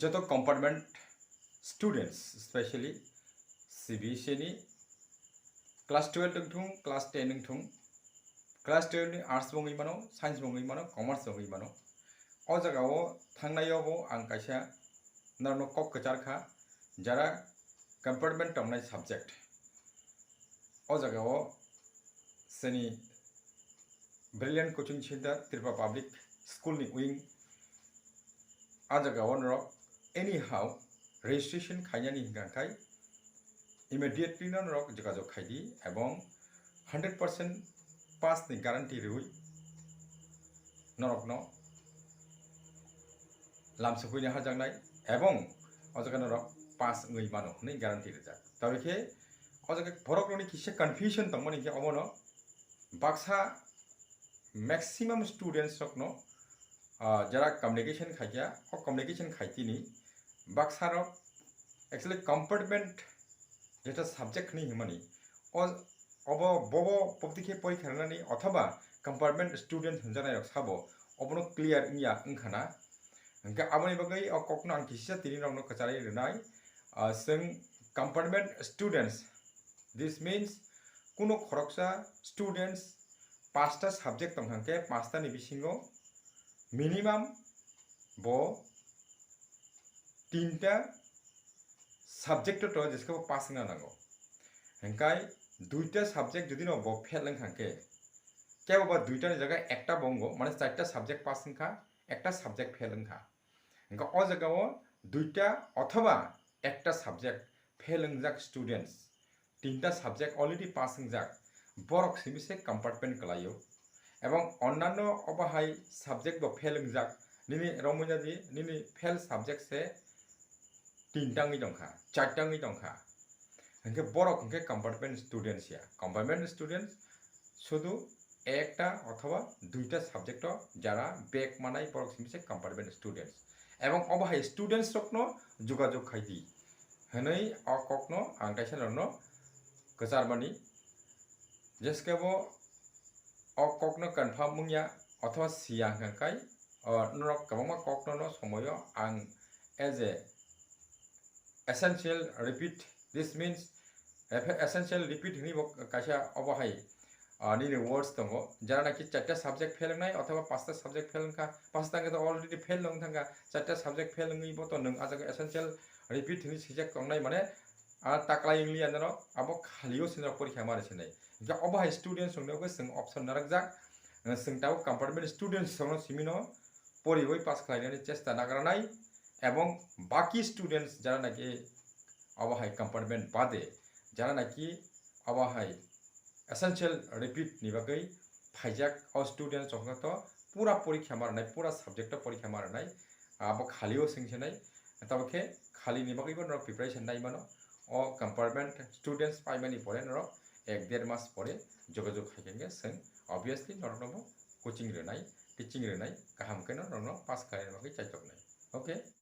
যত compartment students specially CBSE ni class 12 thung class 10 thung class 12 ni arts bongui mano science bongui mano commerce bongui mano o jaga o thangnai bo ang kaisa narno kok kachar kha jara compartment tongnai subject o jaga o seni brilliant coaching center Tripura public school ni wing a jaga o nro anyhow registration khainani hingkai immediately nro jogajog khaidi ebong 100% pass ni guarantee rui norokno lamsakuini hajangnai ebong o jaga nro pass ngui mano ni guarantee rijak tabe khe o jaga borokroni kisa confusion tongmani khe omono baksa maximum students rokno jara communication khaikya o communication khaitini baksa rok actually compartment যেটা subject নেই হিমানি অব বব পবদিকে পরীক্ষা নানি অথবা compartment student হনজানাই রক সাবো অবনো ক্লিয়ার ইয়া ওंखाना ओंका आबनि बागै कखनो आं किसिया तिनि रंनो कचारै रनाय जों कम्पार्टमेंट स्टूडेंट्स दिस मीन्स कुनो खरकसा स्टूडेंट्स पाँचटा सब्जेक्ट दंखांके पाँचटा नि बिसिङाव मिनिमाम ब तीनटा सब्जेक्ट तो जिसको पास ना नांगो हेंकाय दुईटा सब्जेक्ट जदि न ब फेल लंखांके क्या बाबा दुईटा नि जगह एकटा बंगो माने चारटा सब्जेक्ट पास लंखा एकटा सब्जेक्ट फेल लंखा हेंका अ जगह दुईटा अथवा एकटा सब्जेक्ट फेल लंजाक स्टूडेंट्स तीनटा सब्जेक्ट अलरेडी पास लंजाक बरक सिमिसे कम्पार्टमेंट कलायो एवं अन्यान्य अबाहाय सब्जेक्ट ब फेल लंजाक निनि रमजादि निनि फेल सब्जेक्ट से तीनटाङै दंखा चारटाङै दंखा हेंके बरक हेंके कम्पार्टमेंट स्टूडेंट्स या कम्पार्टमेंट स्टूडेंट्स शुधु एकटा अथवा दुईटा सब्जेक्ट जारा बेक मानाय बरक सिमसे कम्पार्टमेंट स्टूडेंट्स एवं अबाहाय स्टूडेंट्स रकनो जोगाजोग खायदि हनै अ कखनो आं काइसारनो कचारमानि जेसकेबो अ कखनो कन्फर्म मुंया अथवा सिया हंकाय नरक गबमा कखनो समयो आं as a essential repeat this means essential repeat hini kaisa obahay nini words tongo jara naki charta subject fail nai अथवा पाँचटा subject fail ka पाँचटा ke to already fail long thanga charta subject fail ngi bo to nung ajaga essential repeat hini sijak kongnai mane taklai ingli anaro abo khalio sinok porikha mare sinai ja obahay students songno ko sing option narakjak sing tao compartment students songno simino poriboi pass khlainani chesta nagranai এবং বাকি students যারা নাকি অবহাই compartment বাদে যারা নাকি অবহাই essential repeat নিবাগै ফাইজাক অ students অংগত পুরা পরীক্ষা মারनाय পুরা সাবজেক্ট পরীক্ষা মারनाय আবো খালিও সিংছেনাই তবকে খালি নিবাগैबो নরক প্রিপারেশন নাই মানো অ কম্পার্টমেন্ট স্টুডেন্টস পাইমানি পরে নরক 1-1.5 মাস পরে যোগাযোগ খাইকেंगे जों অবভিয়াসলি নরকनो কোচিং रेनाय টিচিং रेनाय गाहाम केनो नरनो पास खालायनो बागै चाइजोबनाय ओके